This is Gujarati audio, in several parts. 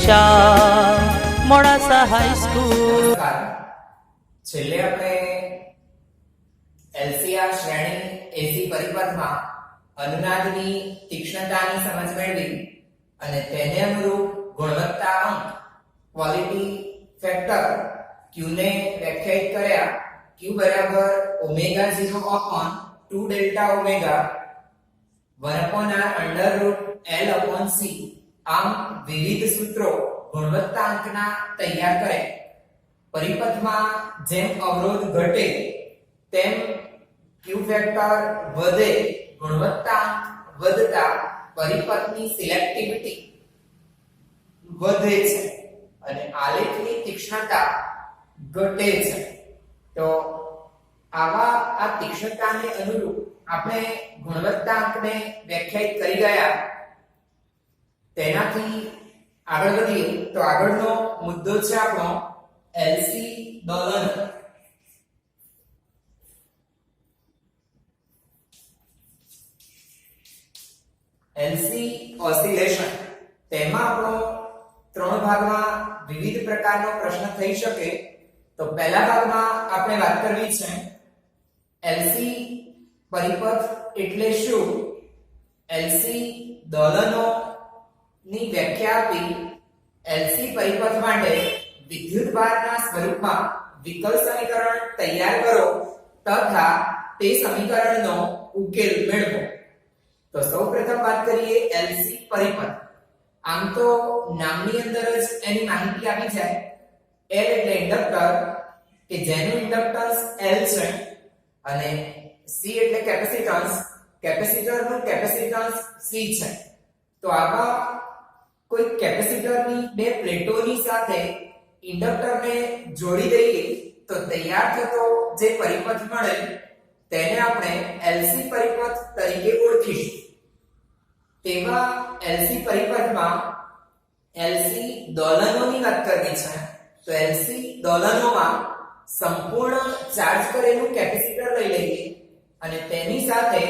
દિશા મોડાસા હાઈસ્કૂલ. છેલ્લે આપણે એલસીઆર શ્રેણી એસી પરિપથમાં અનુનાદની તીક્ષ્ણતાની સમજ મેળવી અને તેને અનુરૂપ ગુણવત્તા અંક ક્વોલિટી ફેક્ટર q ને વ્યાખ્યાયિત કર્યા. q બરાબર omega 0 upon 2 delta omega 1 upon r under route l upon c. આમ વિવિધ સૂત્રો ગુણવત્તાંકના તૈયાર કરે. પરિપથમાં જેમ અવરોધ ઘટે તેમ q ફેક્ટર વધે. ગુણવત્તાંક વધતા પરિપથની સિલેક્ટિવિટી વધે છે અને આલેખની તીક્ષ્ણતા ઘટે છે. તો આ તીક્ષ્ણતાને અનુરૂપ આપણે ગુણવત્તાંકને વ્યાખ્યાયિત કરી ગયા. તેનાથી આગળ વધીએ તો આગળનો મુદ્દો છે આપણો એલસી દોલન. LC oscillation. તેમાં આપણો ત્રણ ભાગમાં વિવિધ પ્રકારનો પ્રશ્ન થઈ શકે. તો પહેલા ભાગમાં આપણે વાત કરવી છે એલસી પરિપથ એટલે શું, એલસી દોલનો ની વ્યાખ્યા આપી. એલસી પરિપથ માટે વિદ્યુતભારના સ્વરૂપમાં વિકલ સમીકરણ તૈયાર કરો તથા તે સમીકરણનો ઉકેલ મેળવો. તો સૌપ્રથમ વાત કરીએ એલસી પરિપથ. આમ તો નામની અંદર જ એની માહિતી આપી છે. L એટલે ઇન્ડક્ટર કે જેનું ઇન્ડક્ટન્સ L છે અને C એટલે કેપેસિટન્સ, કેપેસિટરનું કેપેસિટન્સ C છે. તો આવા કોઈ કેપેસિટરની બે પ્લેટોની સાથે ઇન્ડક્ટરને જોડી દઈએ તો તૈયાર થતો જે પરિપથ મળે તેને આપણે એલસી પરિપથ તરીકે ઓળખીશું. તેવા એલસી પરિપથમાં એલસી દોલનોની વાત કરવી છે. તો એલસી દોલનોમાં સંપૂર્ણ ચાર્જ કરેલું કેપેસિટર લઈ લઈએ અને તેની સાથે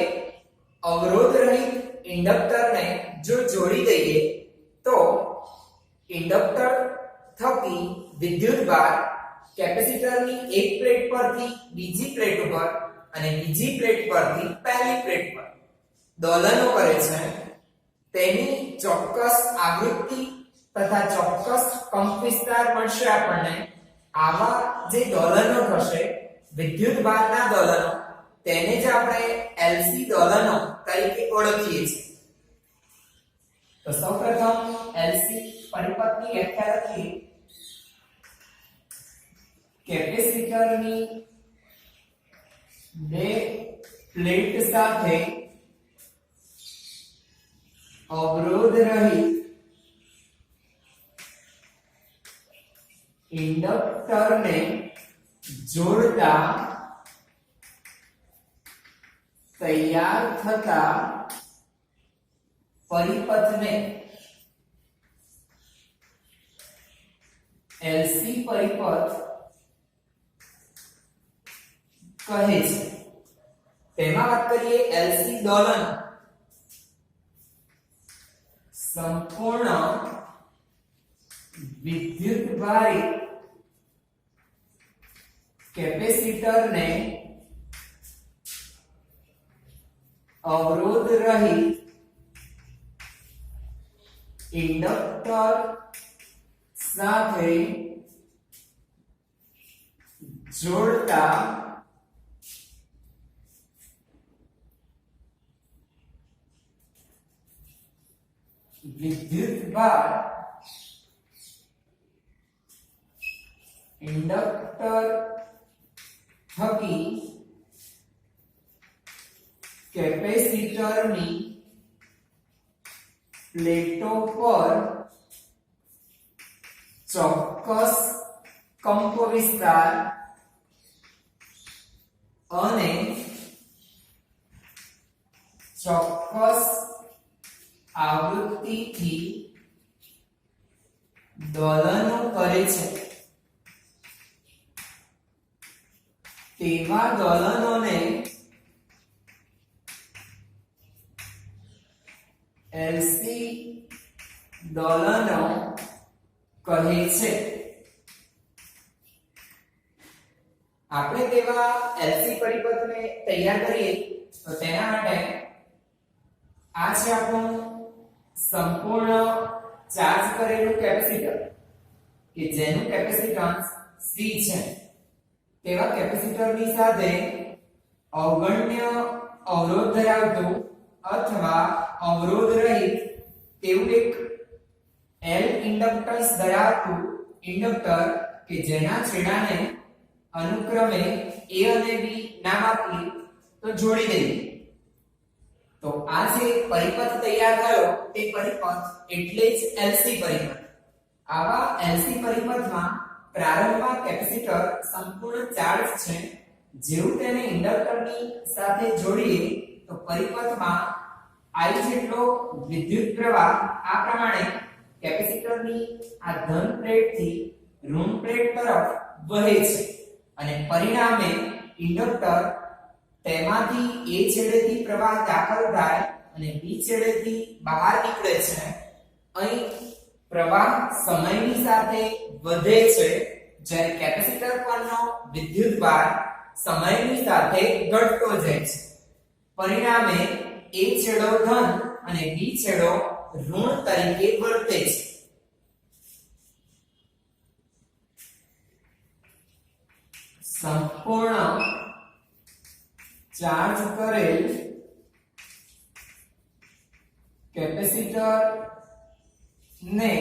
અવરોધ રહિત ઇન્ડક્ટરને જો જોડી દઈએ તો ઇન્ડક્ટર થકી વિદ્યુતભાર કેપેસિટરની એક પ્લેટ પરથી બીજી પ્લેટ ઉપર અને બીજી પ્લેટ પરથી પહેલી પ્લેટ પર દોલનો કરે છે. તેની ચોક્કસ આવૃત્તિ તથા ચોક્કસ કંપવિસ્તાર મળશે આપણને. આવા જે દોલનો થશે વિદ્યુતભારના દોલનો, તેને જ આપણે એલસી દોલનો તરીકે ઓળખીએ છીએ. તો સૌપ્રથમ એલસી પરિપથની વ્યાખ્યા લખીએ. કેપેસિટરની બે પ્લેટ સાથે અવરોધ રહિત ઇન્ડક્ટરને જોડતા તૈયાર થતા પરિપથને એલસી પરિપથ કહે છે. તેમાં વાત કરીએ એલસી દોલન. સંપૂર્ણ વિદ્યુતભારિત કેપેસિટરને અવરોધ રહિત ઇન્ડક્ટર સાથે જોડતા વિદ્યુતભાર ઇન્ડક્ટર થકી કેપેસિટરની પ્લેટો પર ચોક્કસ કંપવિસ્તાર અને ચોક્કસ આવૃત્તિથી દોલનો કરે છે. તેવા દોલનોને એલસી દોલનો કહે છે. આપણે તેવા એલસી પરિપથને તૈયાર કરીએ તો તેના માટે આ છે આપણું સંપૂર્ણ ચાર્જ કરેલું કેપેસિટર કે જેનું કેપેસિટન્સ C છે. તેવા કેપેસિટરની સાથે અવગણ્ય અવરોધ ધરાવતું અથવા અવરોધ રહિત તેવું એક L ઇન્ડક્ટન્સ ધરાવતું ઇન્ડક્ટર કે જેના છેડાને અનુક્રમે A અને B નામ આપીએ તો જોડી દઈએ. તો આ જે પરિપથ તૈયાર થયો તે પરિપથ એટલે જ LC પરિપથ. આવા LC પરિપથમાં પ્રારંભમાં કેપેસિટર સંપૂર્ણ ચાર્જ છે. જેવું તેને ઇન્ડક્ટરની સાથે જોડીએ તો પરિપથમાં I જેટલો વિદ્યુત પ્રવાહ આ પ્રમાણે કેપેસિટરની આ ધન પ્લેટથી ઋણ પ્લેટ તરફ વહે છે અને પરિણામે ઇન્ડક્ટર તેમાંથી A છેડેથી પ્રવાહ દાખલ થાય અને B છેડેથી બહાર નીકળે છે. અહીં પ્રવાહ સમયની સાથે વધે છે જ્યારે કેપેસિટર પરનો વિદ્યુતભાર સમયની સાથે ઘટતો જાય છે. પરિણામે A છેડો ધન અને B છેડો ઋણ તરીકે વર્તે છે. સંપૂર્ણ ચાર્જ કરેલ કેપેસિટર ને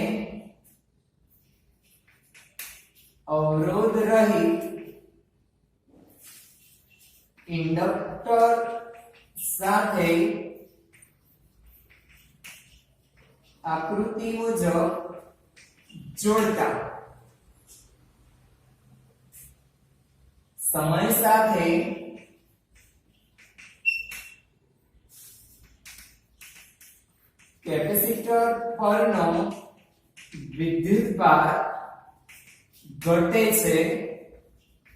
અવરોધ રહિત ઇન્ડક્ટર સાથે આકૃતિ મુજબ જોડતા સમય સાથે કેપેસિટર પરનો વિદ્યુતભાર ઘટે છે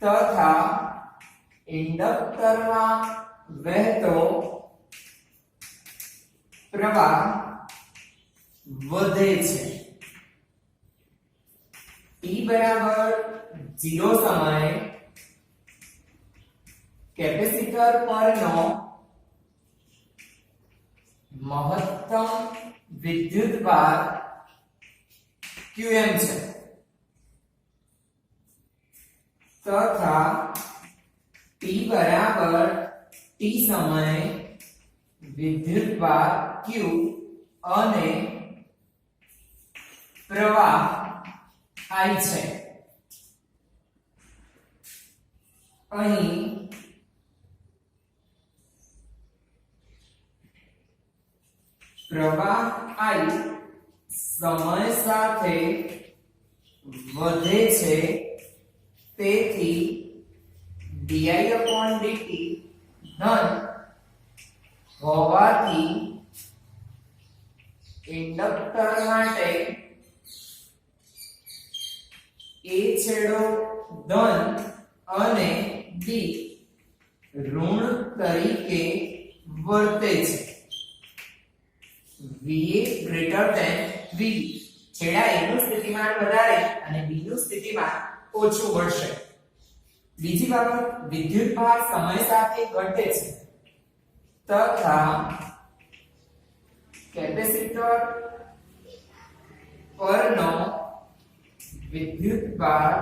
તથા ઇન્ડક્ટરમાં વહેતો પ્રવાહ વધે છે. t બરાબર 0 સમયે કેપેસિટર પરનો મહત્તમ વિદ્યુતભાર Qm છે તથા t બરાબર t સમયે વિદ્યુતભાર Q અને પ્રવાહ I છે. અહીં પ્રવાહ I સમય સાથે વધે છે તેથી di/dt ધન હોવાથી ઇન્ડક્ટર માટે A છેડો ધન અને B ઋણ તરીકે વર્તે છે. VA > VB છેડા A નું સ્થિતિમાન વધારે અને B નું સ્થિતિમાન ઓછું મળશે. બીજી બાબત વિદ્યુતભાર સમય સાથે ઘટે છે તથા કેપેસિટર પરનો વિદ્યુતભાર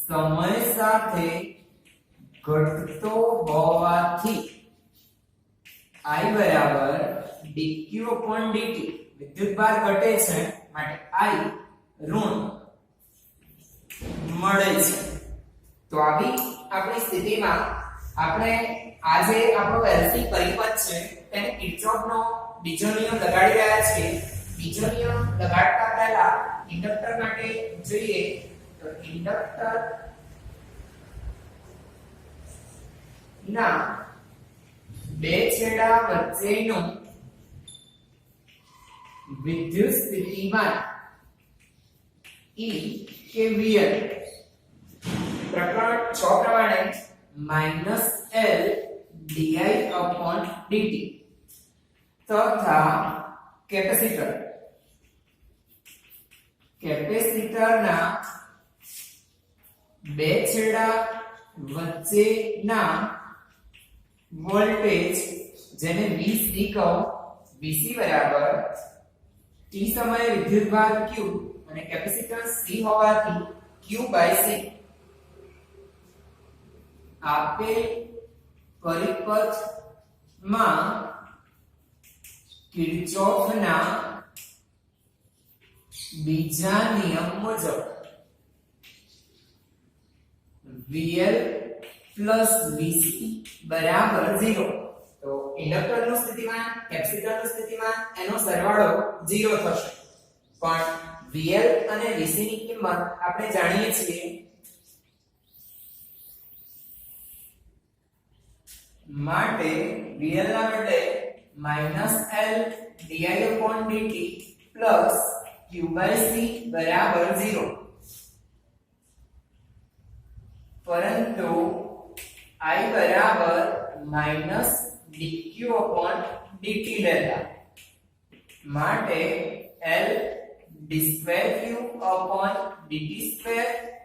સમય સાથે ઘટતો હોવાથી I બરાબર dq/dt વિદ્યુતભાર ઘટે છે માટે I ઋણ મળે છે. તો આવી આપણી સ્થિતિમાં આપણે આજે આપણો એલસી પરિપથ છે તેને કિર્ચોફનો બીજો નિયમ લગાડી રહ્યા છીએ. બીજો નિયમ લગાડતા પહેલા ઇન્ડક્ટર માટે જોઈએ તો ઇન્ડક્ટર ના બે છેડા વચ્ચેનું વિદ્યુત સ્થિતિમાન E કે VL પ્રકરણ 6 પ્રમાણે -L di/dt તથા કેપેસિટર કેપેસિટરના બે છેડા વચ્ચેના વોલ્ટેજ જેને VC કહો VC બરાબર t સમયે વિદ્યુતભાર Q અને કેપેસિટન્સ C હોવાથી Q/C આપેલ પરિપથમાં કિર્ચોફના બીજા નિયમ મુજબ VL plus VC બરાબર 0. તો ઇન્ડક્ટરનું સ્થિતિમાન કેપેસિટરનું સ્થિતિમાન એનો સરવાળો 0 થશે. પણ VL અને VC ની કિંમત આપણે જાણીએ છીએ માટે VL ના બદલે -L di/dt plus Q/C બરાબર 0. પરંતુ I બરાબર -dq/dt લેતા માટે L d2q/dt2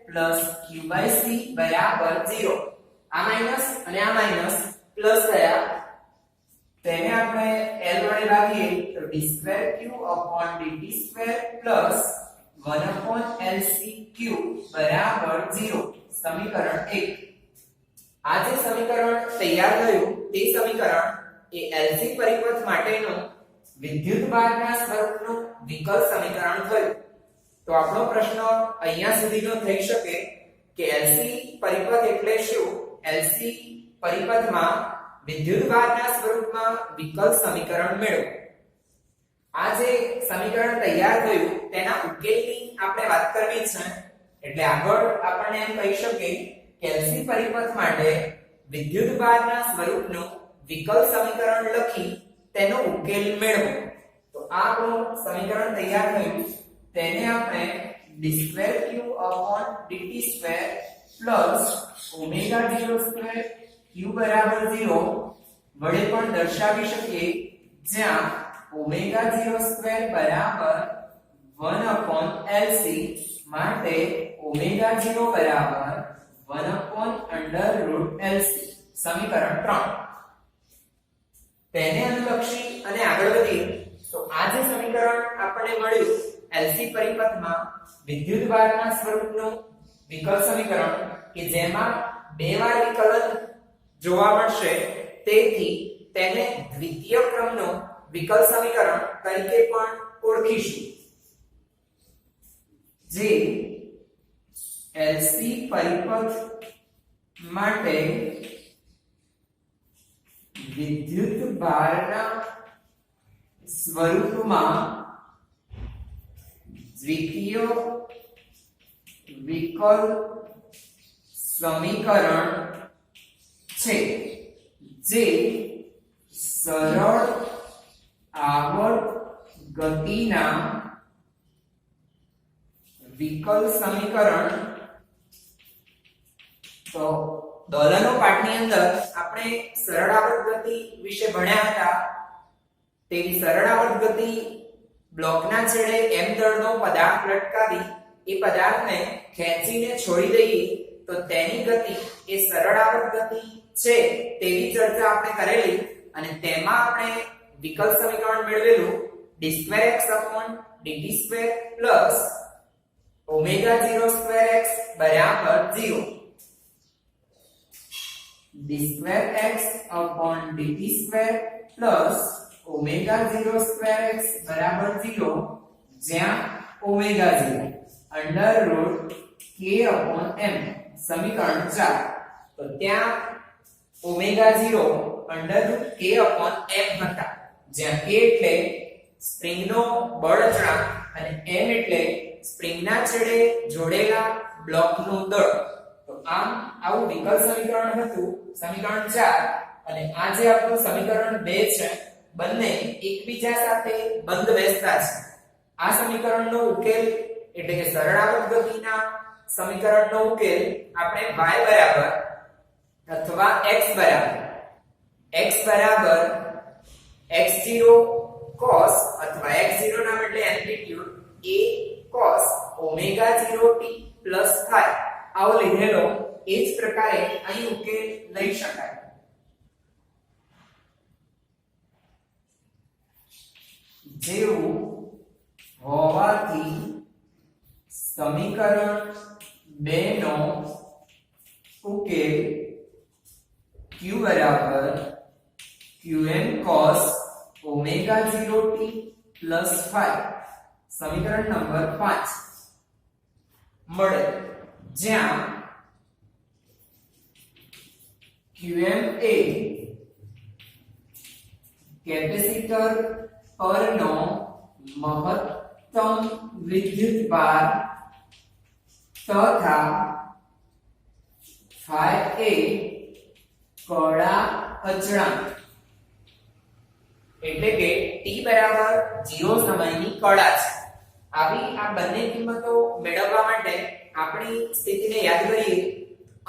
plus Q/C બરાબર 0. આ માઈનસ અને આ માઈનસ પ્લસ થયા તેને આપણે L વડે ભાગીએ તો d2q/dt2 plus 1/LCq બરાબર 0. સમીકરણ 1. આ જે સમીકરણ તૈયાર થયું તે સમીકરણ એ LC પરિપથ માટેનું વિદ્યુતભારના સ્વરૂપનું વિકલ સમીકરણ થયું. તો આપણો પ્રશ્ન અહીંયા સુધીનો થઈ શકે કે LC પરિપથ એટલે શું? LC પરિપથમાં વિદ્યુતભારના સ્વરૂપમાં વિકલ સમીકરણ મેળવો. આ જે સમીકરણ તૈયાર થયું તેના ઉકેલની આપણે વાત કરવી છે. એટલે આગળ આપણને એમ કહી શકીએ કે LC પરિપથ માટે વિદ્યુતભારના સ્વરૂપનું વિકલ સમીકરણ લખી તેનો ઉકેલ મેળવો. તો આ આપણું સમીકરણ તૈયાર થયું તેને આપણે d2q/dt2 plus ω02 q બરાબર 0 વડે પણ દર્શાવી શકીએ, જ્યાં ω02 બરાબર 1/LC માટે ω0 બરાબર 1/√LC. સમીકરણ 3. તેને અનુલક્ષી અને આગળ વધીએ તો આ જે સમીકરણ આપણને મળ્યું LC પરિપથમાં વિદ્યુતભારના સ્વરૂપનું વિકલ સમીકરણ કે જેમાં બે વાર વિકલન જોવા મળશે, તેથી તેને દ્વિતીય ક્રમનું વિકલ સમીકરણ તરીકે પણ ઓળખીશું. જે LC પરિપથ માટે વિદ્યુતભારના સ્વરૂપમાં દ્વિતીય વિકલ સમીકરણ છે, જે સરળ આવર્ત ગતિના વિકલ સમીકરણ. તો દોલનો પાઠની અંદર આપણે સરળ આવર્ત ગતિ વિશે ભણ્યા હતા. તેવી સરળ આવર્ત ગતિ બ્લોકના છેડે m દળનો પદાર્થ લટકાવી એ પદાર્થને ખેંચીને છોડી દઈએ તો તેની ગતિ એ સરળ આવર્ત ગતિ છે તેવી ચર્ચા આપણે કરેલી. અને તેમાં આપણે વિકલ સમીકરણ મેળવેલું d2x/dt2 plus ω02x બરાબર 0. d2x/dt2 plus ω02x બરાબર 0, જ્યાં ω0 √k/m. સમીકરણ 4. તો ત્યાં ω0 √k/m હતા, જ્યાં k એટલે સ્પ્રિંગનો બળ અચળાંક અને m એટલે સ્પ્રિંગના છેડે જોડેલા બ્લોકનું દળ. તો આમ આવું વિકલ સમીકરણ હતું, સમીકરણ 4. અને આ જે આપણું સમીકરણ 2 છે, બંને એકબીજા સાથે બંધ બેસતા છે. આ સમીકરણનો ઉકેલ એટલે કે સરળ આવર્ત ગતિના સમીકરણનો ઉકેલ આપણે y બરાબર અથવા x બરાબર x0 cos અથવા x0 ના બદલે amplitude a cos omega 0t plus થાય આવો લીધેલો એ જ પ્રકારે અહીં ઉકેલ લઈ શકાય. જેવું હોવાથી સમીકરણ 2 નો ઉકેલ q બરાબર qm cos omega 0t plus 5 સમીકરણ નંબર 5 મળે, જ્યાં qm એ કેપેસિટર પરનો મહત્તમ વિદ્યુતભાર તથા phi એ કડા અચળાંક એટલે કે t બરાબર 0 સમયની કડા છે. આવી આ બંને કિંમતો મેળવવા માટે આપણી સ્થિતિને યાદ કરીએ.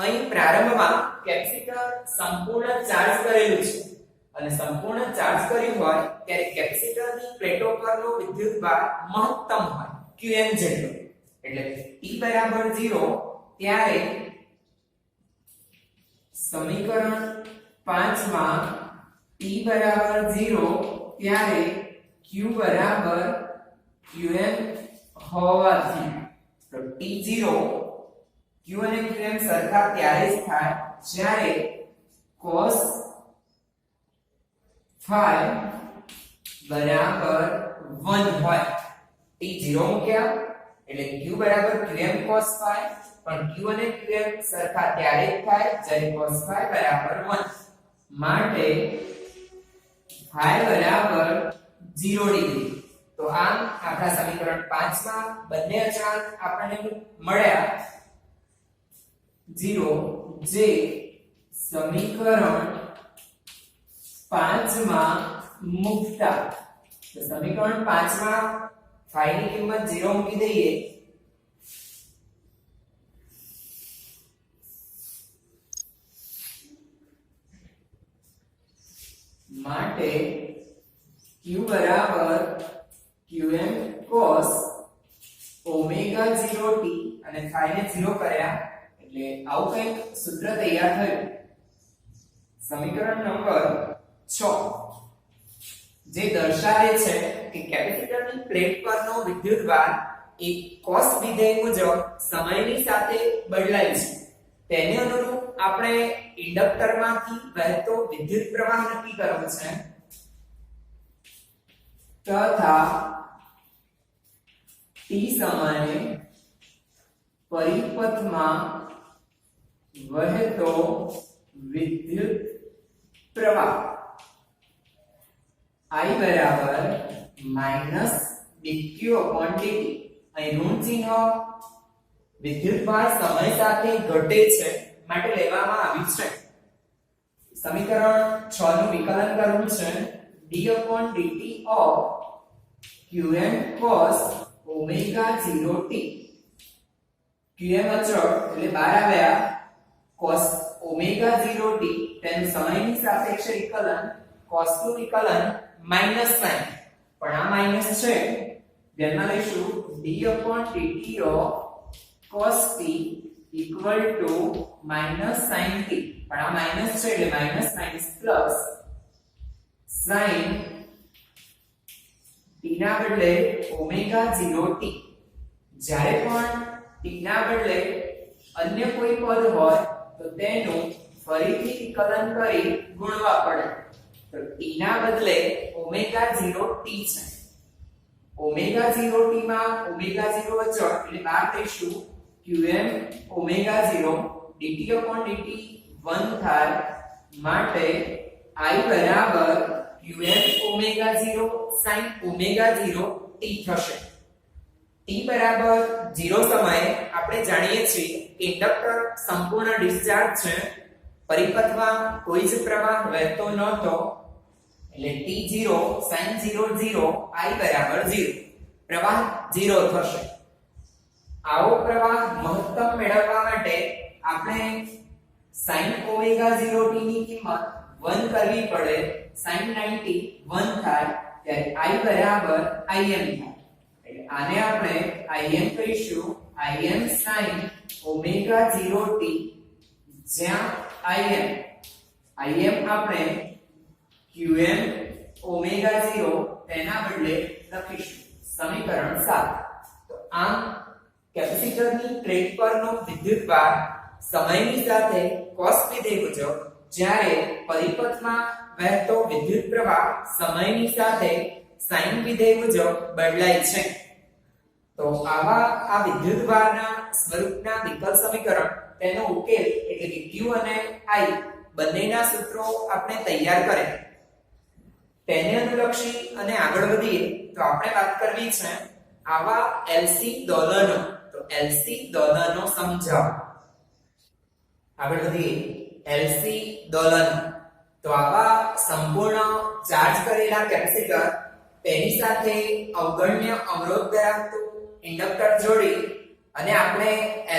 અહીં પ્રારંભમાં કેપેસિટર સંપૂર્ણ ચાર્જ કરેલું છે અને સંપૂર્ણ ચાર્જ કર્યું હોય ત્યારે કેપેસિટરની પ્લેટો પરનો વિદ્યુતભાર મહત્તમ હોય qm જેટલો. એટલે t બરાબર 0 ત્યારે સમીકરણ 5 માં t બરાબર 0 ત્યારે q બરાબર qm હોવાથી તો t0 q અને qm સરખા ત્યારે જ થાય જ્યારે cos phi બરાબર 1 હોય. t0 મૂક્યા એટલે q બરાબર qm cos phi, પણ q અને qm સરખા ત્યારે જ થાય જ્યારે cos phi બરાબર 1. માટે phi બરાબર 0 ડિગ્રી. તો આમ આપણા સમીકરણ 5 માં બંને અચળાંક આપણને મળ્યા 0, જે સમીકરણ 5 માં મૂકતા તો સમીકરણ 5 માં phi ની કિંમત 0 મૂકી દઈએ માટે q બરાબર qm cos ઓમેગા 0t અને phi ને 0 કર્યા એટલે આવું કંઈક સૂત્ર તૈયાર થયું. સમીકરણ નંબર 6 જે દર્શાવે છે કે કેપેસિટરની પ્લેટ પરનો વિદ્યુતભાર એ cos વિધેય મુજબ સમયની સાથે બદલાય છે. તેને અનુરૂપ આપણે ઇન્ડક્ટરમાંથી વહેતો વિદ્યુત પ્રવાહ નક્કી કરવો છે તથા t સમયે પરિપથમાં વહેતો વિદ્યુત પ્રવાહ I બરાબર -dq/dt. અહીં ઋણ ચિહ્ન વિદ્યુતભાર સમય સાથે ઘટે છે માટે લેવામાં આવ્યું છે. સમીકરણ 6 નું વિકલન કરવું છે d/dt of qm cos omega 0t. qm અચળ એટલે 12 આવ્યા, cos ઓમેગા 0t તેનું સમયની સાપેક્ષે વિકલન cos નું વિકલન માઈનસ સાઇન, પણ આ માઈનસ છે ધ્યાનમાં લઈશું d/dt of cos t equal to -sin t, પણ આ માઈનસ છે એટલે minus minus plus sin t ના બદલે ઓમેગા 0t. જ્યારે પણ t ના બદલે અન્ય કોઈ પદ હોય તો તેનું ફરીથી વિકલન કરી ગુણવા પડે. તો t ના બદલે ઓમેગા 0t છે. ઓમેગા 0t માં ઓમેગા 0 અચળ એટલે બહાર લઈશું qm ઓમેગા 0 dt/dt 1 થાય માટે I બરાબર qm omega 0 sin omega 0 t થશે. t બરાબર 0 સમયે આપણે જાણીએ છીએ કે ઇન્ડક્ટર સંપૂર્ણ ડિસ્ચાર્જ છે, પરિપથમાં કોઈ જ પ્રવાહ વહેતો નહોતો એટલે t0 sin 0 0 I બરાબર 0, પ્રવાહ 0 થશે. આવો પ્રવાહ મહત્તમ મેળવવા માટે આપણે sin ઓમેગા 0t ની કિંમત 1 કરવી પડે. sin 90 1 થાય ત્યારે I બરાબર Im થાય. એટલે આને આપણે Im કહીશું Im sin ઓમેગા 0t, જ્યાં Im આપણે Qm ઓમેગા 0 તેના બદલે લખીશું સમીકરણ 7. તો આમ કેપેસિટરની પ્લેટ પરનો વિદ્યુતભાર સમયની સાથે cos વિધેય મુજબ, જ્યારે પરિપથમાં વહેતો વિદ્યુત પ્રવાહ સમયની સાથે sin વિધેય મુજબ બદલાય છે. તો આ વિદ્યુતભારના સ્વરૂપના વિકલ સમીકરણ, તેનો ઉકેલ એટલે કે Q અને I બંનેના સૂત્રો આપણે તૈયાર કરે. તેને અનુલક્ષી અને આગળ વધીએ તો આપણે વાત કરવી છે આવા LC દોલનો. તો LC દોલનો સમજાવો. આગળ વધીએ LC દોલનો. તો આવા સંપૂર્ણ ચાર્જ કરેલા કેપેસિટર, તેની સાથે અવગણ્ય અવરોધ ધરાવતું ઇન્ડક્ટર જોડી અને આપણે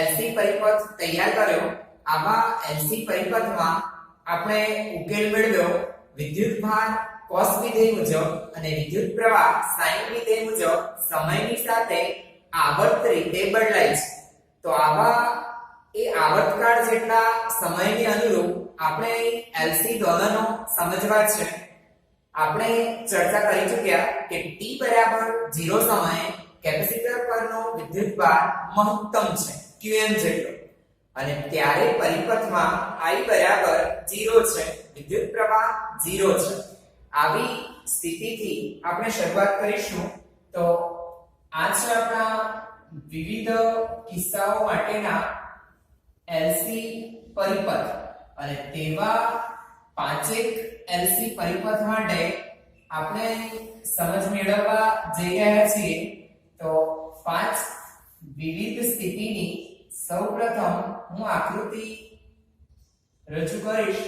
LC પરિપથ તૈયાર કર્યો. આવા LC પરિપથમાં આપણે ઉકેલ મેળવ્યો વિદ્યુતભાર cos વિધેય મુજબ અને વિદ્યુત પ્રવાહ sin વિધેય મુજબ સમયની સાથે આવર્ત રીતે બદલાય છે. તો આવા આવર્તકાળ જેટલા સમયને અનુરૂપ આપણે LC દોલનો સમજવા છે. આપણે ચર્ચા કરી ચૂક્યા કે t બરાબર 0 સમયે કેપેસિટર પરનો વિદ્યુતભાર મહત્તમ છે Qm જેટલો, અને ત્યારે પરિપથમાં I બરાબર 0 છે, વિદ્યુત પ્રવાહ 0 છે. આવી સ્થિતિથી આપણે શરૂઆત કરીશું. તો આ છે આપણા વિવિધ કિસ્સાઓ માટેના LC પરિપથ, અને તેવા પાંચેક LC પરિપથ માટે આપણે સમજ મેળવવા જઈ રહ્યા છીએ. તો પાંચ વિવિધ સ્થિતિની સૌપ્રથમ હું આકૃતિ રજૂ કરીશ.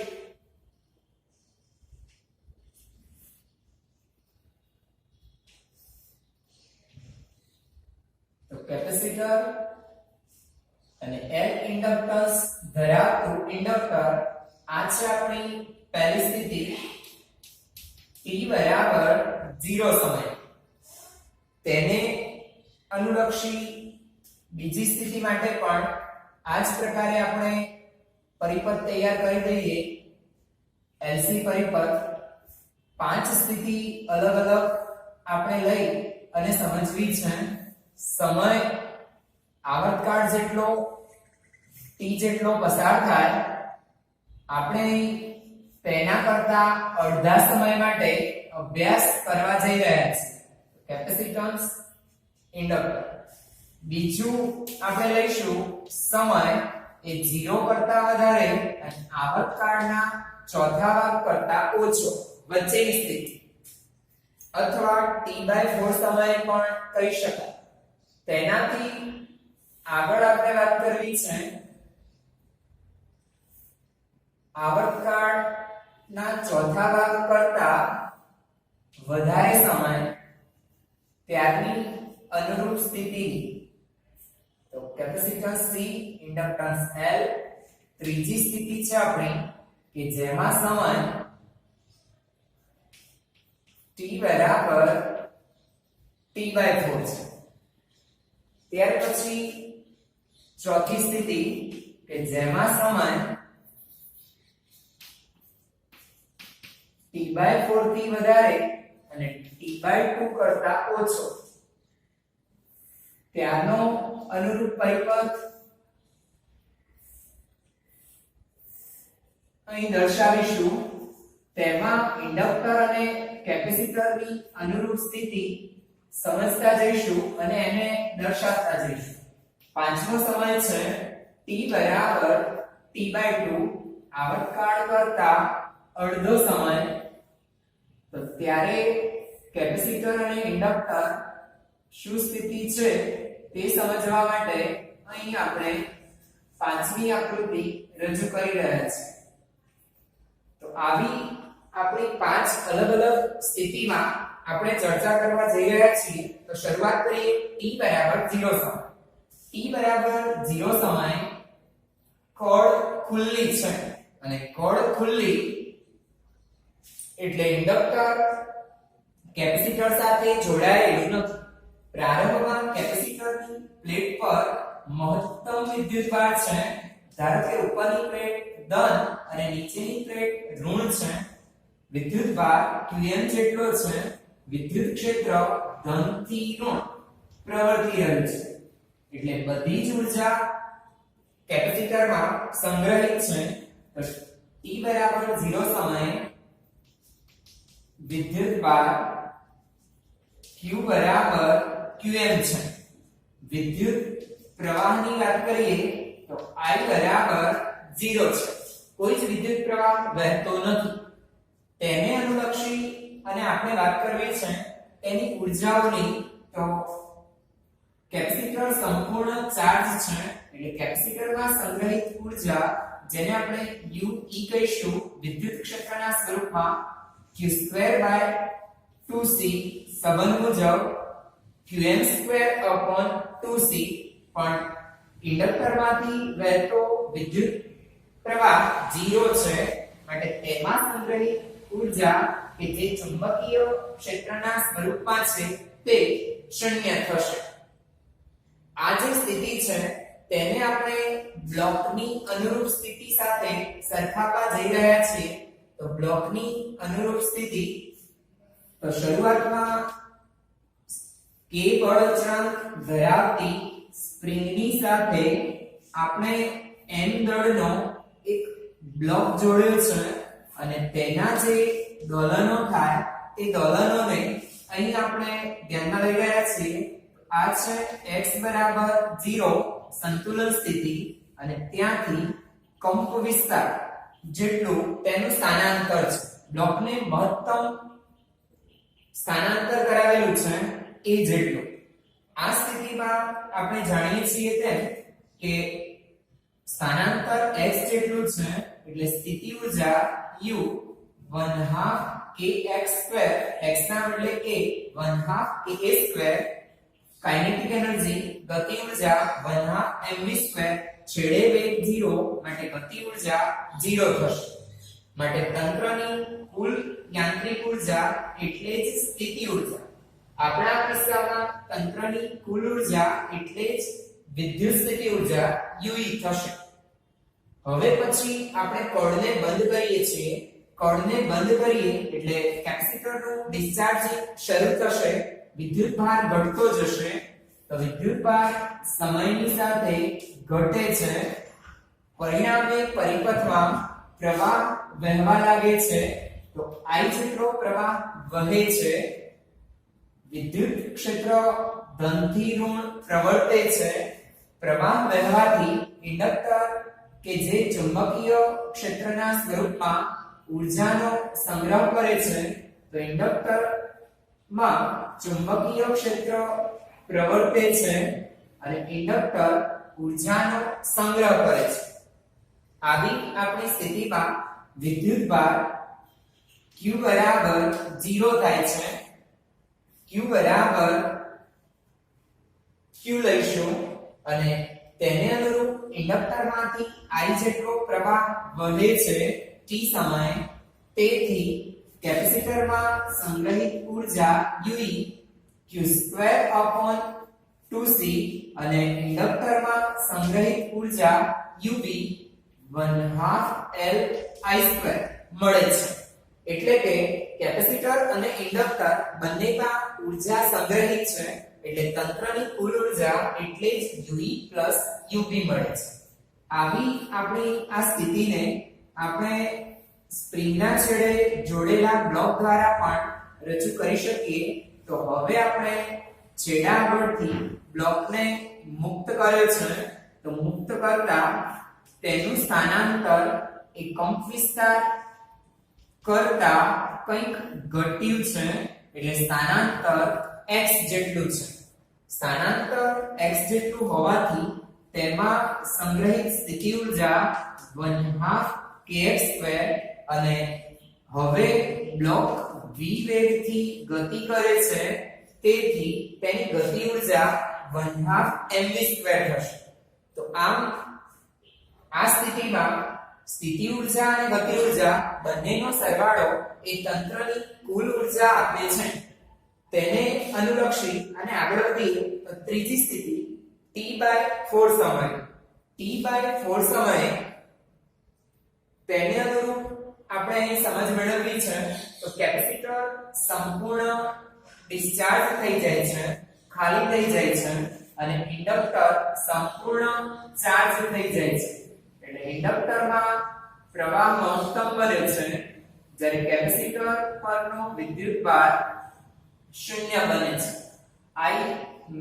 તો કેપેસિટર અને L ઇન્ડક્ટન્સ ધરાવતું ઇન્ડક્ટર, આ છે આપણી પહેલી સ્થિતિ t બરાબર 0 સમય. તેને અનુલક્ષી બીજી સ્થિતિ માટે પણ આ જ પ્રકારે આપણે પરિપથ તૈયાર કરી દઈએ. LC પરિપથ પાંચ સ્થિતિ અલગ અલગ આપણે લઈ અને સમજવી છે. સમય આવર્તકાળ જેટલો t જેટલો પસાર થાય, આપણે તેના કરતા અડધા સમય માટે અભ્યાસ કરવા જઈ રહ્યા છીએ કેપેસિટન્સ ઇન્ડક્ટર. બીજું આપણે લઈશું સમય એ 0 કરતા વધારે અને આવર્તકાળના ચોથા ભાગ કરતા ઓછો, વચ્ચેની સ્થિતિ, અથવા t/4 સમય પણ કહી શકાય. તેનાથી આગળ આપણે વાત કરવી છે આવર્તકાળના ચોથા ભાગ કરતા વધારે સમય, ત્યારની અનુરૂપ સ્થિતિની. તો કેપેસિટન્સ C, ઇન્ડક્ટન્સ L. ત્રીજી સ્થિતિ છે આપણી કે જેમાં સમય t બરાબર t/4 છે. ત્યાર પછી ચોથી સ્થિતિ કે જેમાં સમય t/4 થી વધારે અને t/2 કરતા ઓછો, ત્યારનો અનુરૂપ પરિપથ અહીં દર્શાવીશું. તેમાં ઇન્ડક્ટર અને કેપેસિટરની અનુરૂપ સ્થિતિ સમજતા જઈશું અને એને દર્શાવતા જઈશું. પાંચમો સમય છે t બરાબર t/2, આવર્તકાળ કરતા અડધો સમય. તો ત્યારે કેપેસિટર અને ઇન્ડક્ટર શું સ્થિતિ છે તે સમજવા માટે અહીં આપણે પાંચમી આકૃતિ રજૂ કરી રહ્યા છીએ. તો આવી આપણી પાંચ અલગ અલગ સ્થિતિમાં આપણે ચર્ચા કરવા જઈ રહ્યા છીએ. તો શરૂઆત કરીએ t બરાબર 0 સમય. t બરાબર 0 સમય કોડ ખુલ્લી છે, અને કોડ ખુલ્લી એટલે ઇન્ડક્ટર કેપેસિટર સાથે જોડાયેલું નથી. પ્રારંભમાં કેપેસિટરની પ્લેટ પર મહત્તમ વિદ્યુતભાર છે. ધારો કે ઉપરની પ્લેટ ધન અને નીચેની પ્લેટ ઋણ છે. વિદ્યુતભાર Qm જેટલો છે. વિદ્યુત ક્ષેત્ર ધન થી ઋણ પ્રવર્તી રહ્યું છે. એટલે બધી જ ઉર્જા કેપેસિટરમાં સંગ્રહિત છે. તો t બરાબર 0 સમયે વિદ્યુતભાર Q બરાબર Qm છે. વિદ્યુત પ્રવાહની વાત કરીએ તો I બરાબર 0 છે. કોઈ જ વિદ્યુત પ્રવાહ વહેતો નથી. તેને અનુલક્ષી અને આપણે વાત કરવી છે એની ઉર્જાઓની. તો કેપેસિટર સંપૂર્ણ ચાર્જ છે એટલે કેપેસિટરમાં સંગ્રહિત ઉર્જા જેને આપણે UE કહીશું વિદ્યુત ક્ષેત્રના સ્વરૂપમાં q²/2c સંબંધ મુજબ qm²/2c પણ ઇન્ડક્ટરમાંથી વહેતો વિદ્યુત પ્રવાહ 0 છે માટે તેમાં સંગ્રહિત ઉર્જા કે જે ચુંબકીય ક્ષેત્રના સ્વરૂપમાં છે તે શૂન્ય થશે. આ જે સ્થિતિ છે તેને આપણે બ્લોકની અનુરૂપ સ્થિતિ સાથે સરખાવવા જઈ રહ્યા છીએ. તો બ્લોકની અનુરૂપ સ્થિતિ તો શરૂઆતમાં k બળ અચળાંક ધરાવતી સ્પ્રિંગની સાથે આપણે m દળનો એક બ્લોક જોડ્યો છે અને તેના જે દોલનો થાય તે દોલનોને અહીં આપણે ધ્યાનમાં લઈ રહ્યા છીએ. આ છે x બરાબર 0 સંતુલન સ્થિતિ અને ત્યાંથી કંપ વિસ્તાર જેટલું તેનું સ્થાનાંતર છે. બ્લોકને મહત્તમ સ્થાનાંતર કરાવેલું છે એ જેટલું. આ સ્થિતિમાં આપણે જાણીએ છીએ તેમ કે સ્થાનાંતર x જેટલું છે એટલે સ્થિતિ ઉર્જા u 1/2 kx² x ના બદલે a 1/2 ka² કાઇનેટિક એનર્જી ગતિ ઉર્જા 1/2 mv² છેડે વેગ 0 માટે ગતિ ઉર્જા 0 થશે. માટે તંત્રની કુલ યાંત્રિક ઉર્જા એટલે જ સ્થિતિ ઉર્જા. આપણા કિસ્સામાં તંત્રની કુલ ઉર્જા એટલે જ વિદ્યુત સ્થિતિ ઉર્જા UE થશે. હવે પછી આપણે કોર્ડને બંધ કરીએ છીએ. કોર્ડને બંધ કરીએ એટલે કેપેસિટરનું ડિસ્ચાર્જિંગ શરૂ થશે. વિદ્યુતભાર ઘટતો જશે. તો વિદ્યુતભાર સમયની સાથે ઘટે છે. પરિણામે પરિપથમાં પ્રવાહ વહેવા લાગે છે. તો I જેટલો પ્રવાહ વહે છે. વિદ્યુત ક્ષેત્ર ધનથી ઋણ પ્રવર્તે છે. પ્રવાહ વહેવાથી ઇન્ડક્ટર કે જે ચુંબકીય ક્ષેત્રના સ્વરૂપમાં ઉર્જાનો સંગ્રહ કરે છે તો ઇન્ડક્ટર માં ચુંબકીય ક્ષેત્ર પ્રવર્તે છે અને ઇન્ડક્ટર ઉર્જાનો સંગ્રહ કરે છે. આવી આપણી સ્થિતિમાં વિદ્યુતભાર Q બરાબર 0 થાય છે. Q બરાબર Q લઈશું અને તેને અનુરૂપ ઇન્ડક્ટરમાંથી I જેટલો પ્રવાહ વહે છે t સમયે. તેથી કેપેસિટરમાં સંગ્રહિત ઉર્જા UE q²/2c અને ઇન્ડક્ટરમાં સંગ્રહિત ઉર્જા UB 1/2 Li² મળે છે. એટલે કે કેપેસિટર અને ઇન્ડક્ટર બંનેમાં ઉર્જા સંગ્રહિત છે એટલે તંત્રની કુલ ઉર્જા એટલે જ UE UB મળે છે. આવી આપણી આ સ્થિતિને આપણે સ્પ્રિંગના છેડે જોડેલા બ્લોક દ્વારા પણ રજૂ કરી શકીએ. તો હવે આપણે છેડા આગળથી બ્લોકને મુક્ત કર્યો છે. તો મુક્ત કરતા તેનું સ્થાનાંતર એ કંપ વિસ્તાર કરતા કંઈક ઘટ્યું છે એટલે સ્થાનાંતર x જેટલું છે. સ્થાનાંતર x જેટલું હોવાથી તેમાં સંગ્રહિત સ્થિતિ ઉર્જા 1/2 kx² અને હવે બ્લોક v વેગથી ગતિ કરે છે તેથી તેની ગતિ ઉર્જા 1/2 mv² થશે. તો આમ આ સ્થિતિમાં સ્થિતિ ઉર્જા અને ગતિ ઉર્જા બંનેનો સરવાળો એ તંત્રની કુલ ઉર્જા આપે છે. તેને અનુલક્ષી અને આગળ વધીએ તો ત્રીજી સ્થિતિ t/4 સમયે t/4 સમયે તેને અનુરૂપ આપણે અહીં સમજ મેળવવી છે તો કેપેસિટર સંપૂર્ણ ડિસ્ચાર્જ થઈ જાય છે, ખાલી થઈ જાય છે અને ઇન્ડક્ટર સંપૂર્ણ ચાર્જ થઈ જાય છે. એટલે ઇન્ડક્ટરમાં પ્રવાહ મહત્તમ બને છે જ્યારે કેપેસિટર પરનો વિદ્યુતભાર શૂન્ય બને છે. I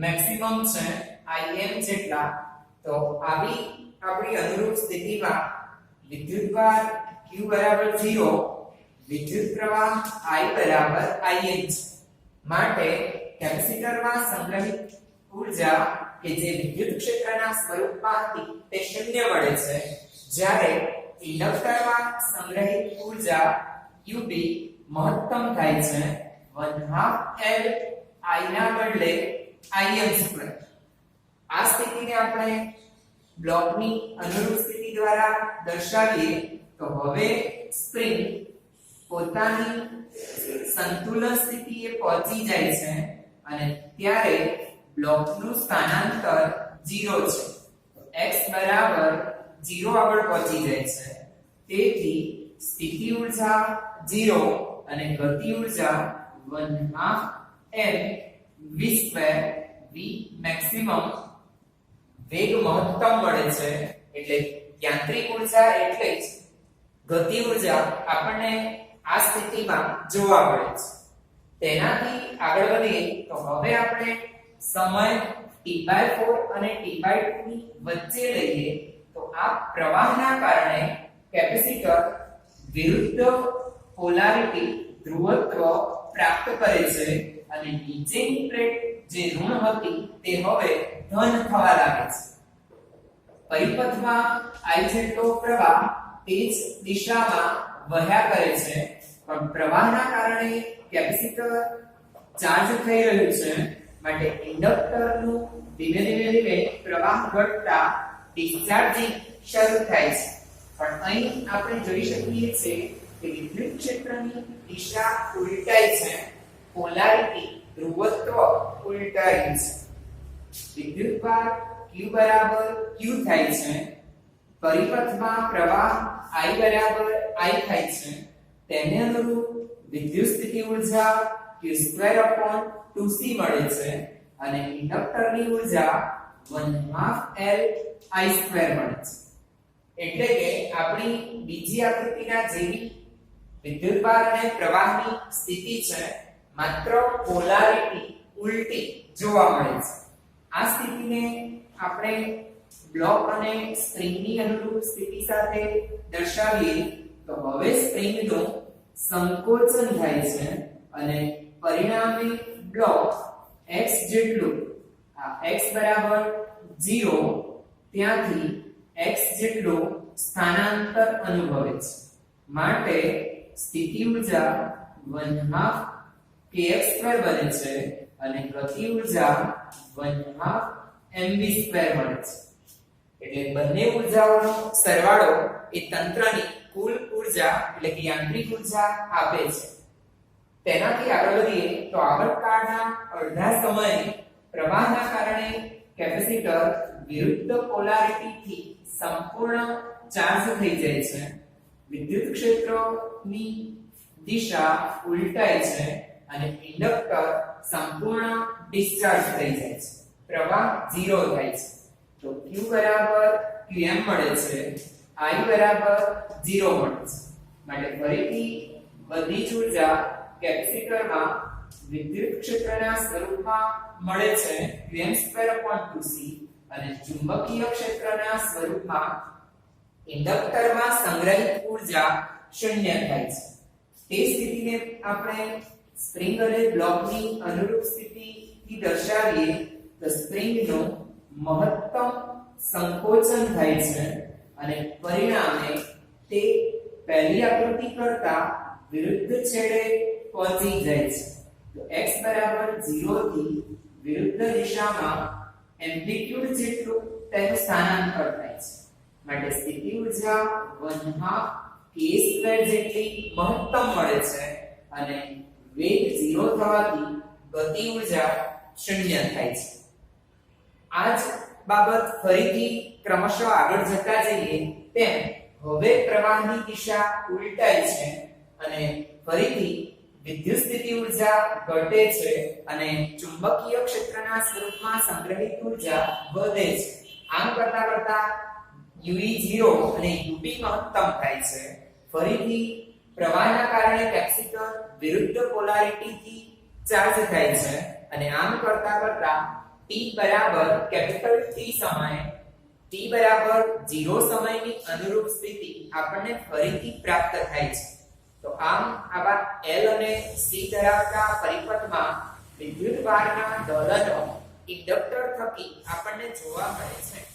મેક્સિમમ છે Im જેટલા. તો આવી આપણી અનુરૂપ સ્થિતિમાં વિદ્યુતભાર Q બરાબર 0, વિદ્યુત પ્રવાહ I બરાબર In છે. માટે કેપેસિટરમાં સંગ્રહિત ઊર્જા કે જે વિદ્યુત ક્ષેત્રના સ્વરૂપમાં હતી તે શૂન્ય મળે છે, જ્યારે ઇન્ડક્ટરમાં સંગ્રહિત ઊર્જા UB મહત્તમ થાય છે 1/2 L I ના બદલે Im². આ સ્થિતિને આપણે બ્લોકની અનુરૂપ સ્થિતિ દ્વારા દર્શાવીએ તો હવે સ્પ્રિંગ પોતાની સંતુલન સ્થિતિએ પહોંચી જાય છે અને ત્યારે બ્લોકનું સ્થાનાંતર 0 છે. તો x બરાબર 0 આગળ પહોંચી જાય છે. તેથી સ્થિતિ ઊર્જા 0 અને ગતિ ઊર્જા 1/2 mv², v મેક્સિમમ વેગ મહત્તમ મળે છે. એટલે યાંત્રિક ઊર્જા એટલે જ ગતિ ઊર્જા આપણને આ સ્થિતિમાં જોવા મળે છે. તેનાથી આગળ વધીએ તો હવે આપણે સમય t/4 અને t/2 ની વચ્ચે લઈએ તો આ પ્રવાહના કારણે કેપેસિટર વિરુદ્ધ પોલારિટી ધ્રુવત્વ પ્રાપ્ત કરે છે અને નીચેની પ્લેટ જે ઋણ હતી તે હવે ધન થવા લાગે છે. પરિપથમાં I જેટલો પ્રવાહ તે જ દિશામાં વહ્યા કરે છે, પણ પ્રવાહના કારણે કેપેસિટર ચાર્જ થઈ રહ્યું છે, માટે ઇન્ડક્ટરનું ધીમે ધીમે પ્રવાહ ઘટતા ડિસ્ચાર્જિંગ શરૂ થાય છે. પણ અહીં આપણે જોઈ શકીએ છીએ કે વિદ્યુત ક્ષેત્રની દિશા ઉલટાઈ છે, પોલારિટી ધ્રુવત્વ ઉલટાઈ છે. વિદ્યુતભાર Q બરાબર Q થાય છે. પરિપથમાં પ્રવાહ I બરાબર I થાય છે. તેને અનુરૂપ વિદ્યુત સ્થિતિ ઊર્જા Q²/2C મળે છે અને ઇન્ડક્ટરની ઊર્જા 1/2 Li² મળે છે. એટલે કે આપણી બીજી આકૃતિના જેવી વિદ્યુતભાર અને પ્રવાહની સ્થિતિ છે, માત્ર પોલારિટી ઉલટી જોવા મળે છે. આ સ્થિતિને આપણે બ્લોક અને સ્પ્રિંગની અનુરૂપ સ્થિતિ સાથે દર્શાવીએ તો હવે સ્પ્રિંગનું સંકોચન થાય છે અને પરિણામે બ્લોક x જેટલું આ x બરાબર 0 ત્યાંથી x જેટલું સ્થાનાંતર અનુભવે છે. માટે સ્થિતિ ઊર્જા 1/2 kx² બને છે અને ગતિ ઊર્જા 1/2 mv² મળે છે. એટલે બંને ઊર્જાઓનો સરવાળો એ તંત્રની કુલ ઊર્જા એટલે કે યાંત્રિક ઊર્જા આપે છે. તેનાથી આગળ વધીએ તો આવર્તકાળના અડધા સમયે પ્રવાહના કારણે કેપેસિટર વિરુદ્ધ પોલારિટીથી સંપૂર્ણ ચાર્જ થઈ જાય છે. વિદ્યુત ક્ષેત્રની દિશા ઉલટાય છે અને ઇન્ડક્ટર સંપૂર્ણ ડિસ્ચાર્જ થઈ જાય છે. પ્રવાહ 0 થાય છે. તો Q બરાબર Qm મળે છે, I બરાબર 0 મળે છે. માટે ફરીથી બધી જ ઊર્જા કેપેસિટરમાં વિદ્યુત ક્ષેત્રના સ્વરૂપમાં મળે છે Qm²/2C અને ચુંબકીય ક્ષેત્રના સ્વરૂપમાં ઇન્ડક્ટરમાં સંગ્રહિત ઊર્જા શૂન્ય થાય છે. તે સ્થિતિને આપણે સ્પ્રિંગ અને બ્લોકની અનુરૂપ સ્થિતિથી દર્શાવીએ તો સ્પ્રિંગનું મહત્તમ સંકોચન થાય છે અને પરિણામે તે પહેલી આકૃતિ કરતા વિરુદ્ધ છેડે પહોંચી જાય છે. તો x બરાબર 0 થી વિરુદ્ધ દિશામાં એમ્પ્લિટ્યુડ જેટલું તેનું સ્થાનાંતર થાય છે. માટે સ્થિતિ ઊર્જા 1/2 k² જેટલી મહત્તમ મળે છે અને વેગ 0 થવાથી ગતિ ઉર્જા શૂન્ય થાય છે. આ જ બાબત ફરીથી ક્રમશઃ આગળ જતા જઈએ તેમ હવે પ્રવાહની દિશા ઉલટાય છે અને ફરીથી વિદ્યુત સ્થિતિ ઉર્જા ઘટે છે અને ચુંબકીય ક્ષેત્રના સ્વરૂપમાં સંગ્રહિત ઉર્જા વધે છે. આમ કરતા કરતા UE0 અને UB મહત્તમ થાય છે. ફરીથી પ્રવાહના કારણે કેપેસિટર વિરુદ્ધ પોલારિટી થી ચાર્જ થાય છે અને આમ કરતા કરતા T બરાબર કેપિટલ T સમયે T બરાબર 0 સમયની અનુરૂપ સ્થિતિ આપણને ફરીથી પ્રાપ્ત થાય છે. તો આમ આવા L અને C ધરાવતા પરિપથમાં વિદ્યુતભારના દોલનો ઇન્ડક્ટર થકી આપણને જોવા મળે છે.